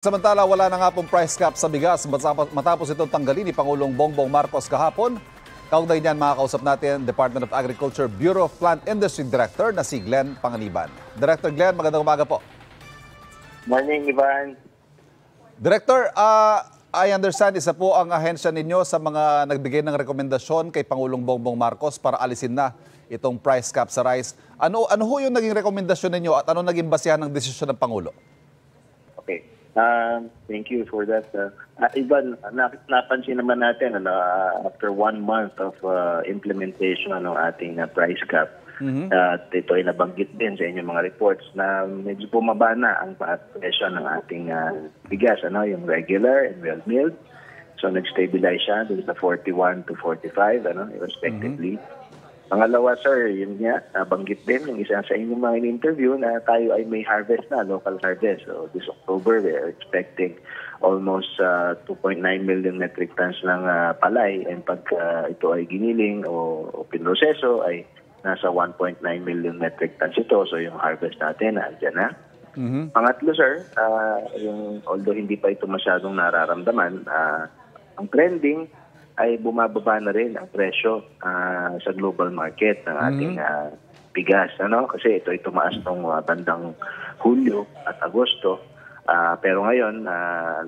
Samantala, wala na nga pong price cap sa bigas matapos itong tanggalin ni Pangulong Bongbong Marcos kahapon. Kaugnay niyan, makakausap natin Department of Agriculture Bureau of Plant Industry Director na si Glenn Panganiban. Director Glenn, magandang umaga po. Morning, Ivan. Director, I understand isa po ang ahensya ninyo sa mga nagbigay ng rekomendasyon kay Pangulong Bongbong Marcos para alisin na itong price cap sa rice. Ano ho yung naging rekomendasyon ninyo at ano naging basihan ng desisyon ng Pangulo? Okay. Thank you for that. Ivan, napansin naman natin after 1 month of implementation ng ating price cap, at ito ay nabanggit din sa inyong mga reports na medyo bumaba na ang presyo ng ating bigas, yung regular and well milled. So nag-stabilize siya dun sa 41 to 45 respectively. Pangalawa, sir, yun nga, nabanggit din yung isa sa inyong mga in-interview na tayo ay may harvest na, local harvest. So this October, we are expecting almost 2.9 million metric tons ng palay. And pag ito ay giniling o pinroseso, ay nasa 1.9 million metric tons ito. So yung harvest natin, andyan na. Pangatlo, sir, although hindi pa ito masyadong nararamdaman, ang trending ay bumababa na rin ang presyo sa global market ng ating bigas. Kasi ito ay tumaas ng bandang Hulyo at Agosto. Pero ngayon,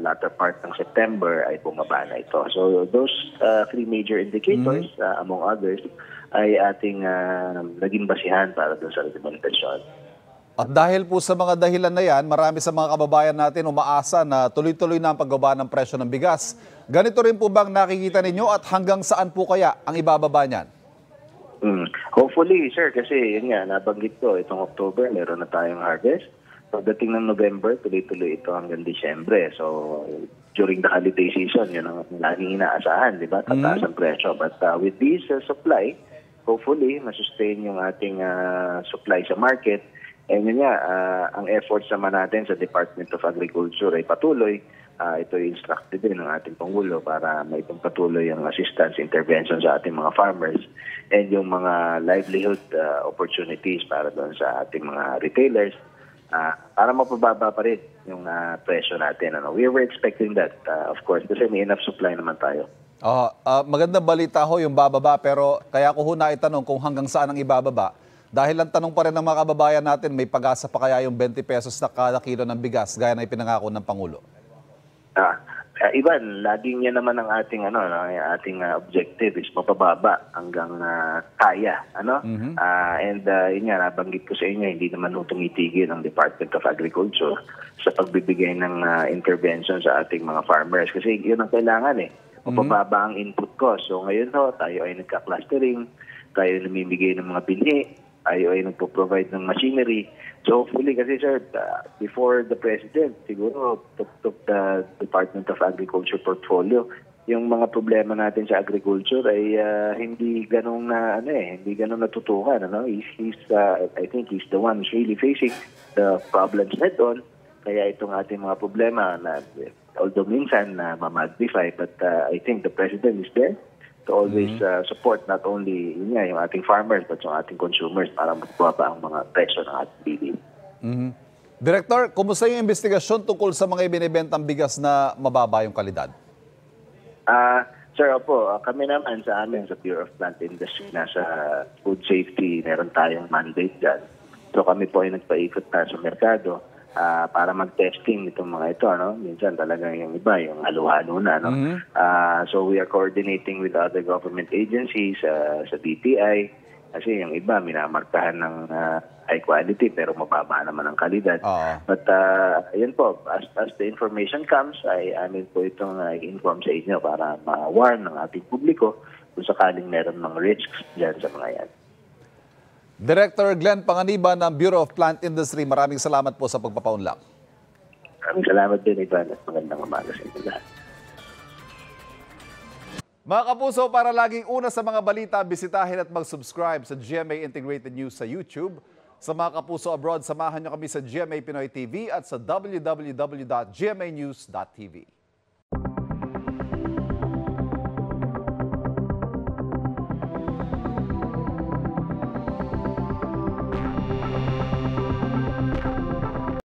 latter part ng September ay bumaba na ito. So those three major indicators, among others, ay ating naging basihan para doon sa rekomendasyon. At dahil po sa mga dahilan na yan, marami sa mga kababayan natin umaasa na tuloy-tuloy na ang pagbaba ng presyo ng bigas. Ganito rin po bang nakikita ninyo at hanggang saan po kaya ang ibababa niyan? Hopefully, sir, kasi yun nga, nabanggit ko, itong October, meron na tayong harvest. Pagdating ng November, tuloy-tuloy ito hanggang Disyembre. So, during the holiday season, yun ang laging inaasahan, di ba? Tataas ang presyo. But with this supply, hopefully, masustain yung ating supply sa market. And yun nga, ang efforts naman natin sa Department of Agriculture ay patuloy. Ito ay instructed din ng ating Pangulo para maipagpatuloy ang assistance intervention sa ating mga farmers and yung mga livelihood opportunities para doon sa ating mga retailers para mapababa pa rin yung presyo natin. We were expecting that, of course, kasi may enough supply naman tayo. Magandang balita ho yung bababa, pero kaya ko ho naitanong kung hanggang saan ang ibababa. Dahil ang tanong pa rin ng mga kababayan natin, may pag-asa pa kaya yung 20 pesos na kada kilo ng bigas gaya na ipinangako ng Pangulo? Ivan, laging yan naman ang ating objective is mapababa hanggang kaya. And yun nga, nabanggit ko sa inyo, hindi naman tumitigil ang Department of Agriculture sa pagbibigay ng intervention sa ating mga farmers. Kasi yun ang kailangan mapababa ang input cost. So ngayon tayo ay nagka-clustering, tayo namimigay ng mga binhi, tayo ay nagpo-provide ng machinery. So hopefully kasi, sir, before the President, siguro took the Department of Agriculture portfolio, yung mga problema natin sa agriculture ay hindi ganong hindi ganong natutukan. I think he's the one who's really facing the problems head on. Kaya itong ating mga problema na although minsan ma-magnify, but I think the President is there to always support not only yung ating farmers but yung ating consumers para mababa ang mga presyo ng ating bilihin. Director, kumusta yung investigasyon tungkol sa mga ibinibentang bigas na mababa yung kalidad? Sir, kami naman sa amin sa Bureau of Plant Industry, nasa food safety, meron tayong mandate dyan. So kami po ay nagpaikot na sa merkado para mag-testing itong mga ito. Minsan talagang yung iba, yung halo-halo na. So we are coordinating with other government agencies sa BPI kasi yung iba minamarkahan ng high quality pero mababa naman ang kalidad. But yan po, as the information comes, ay amin po itong inform sa inyo para ma-warn ng ating publiko kung sakaling meron mga risks dyan sa mga yan. Director Glenn Panganiban ng Bureau of Plant Industry, maraming salamat po sa pagpapaunlak. Maraming salamat din, Ivan, at magandang umaga sa inyo lahat. Mga kapuso, para laging una sa mga balita, bisitahin at mag-subscribe sa GMA Integrated News sa YouTube. Sa mga kapuso abroad, samahan nyo kami sa GMA Pinoy TV at sa www.gmanews.tv.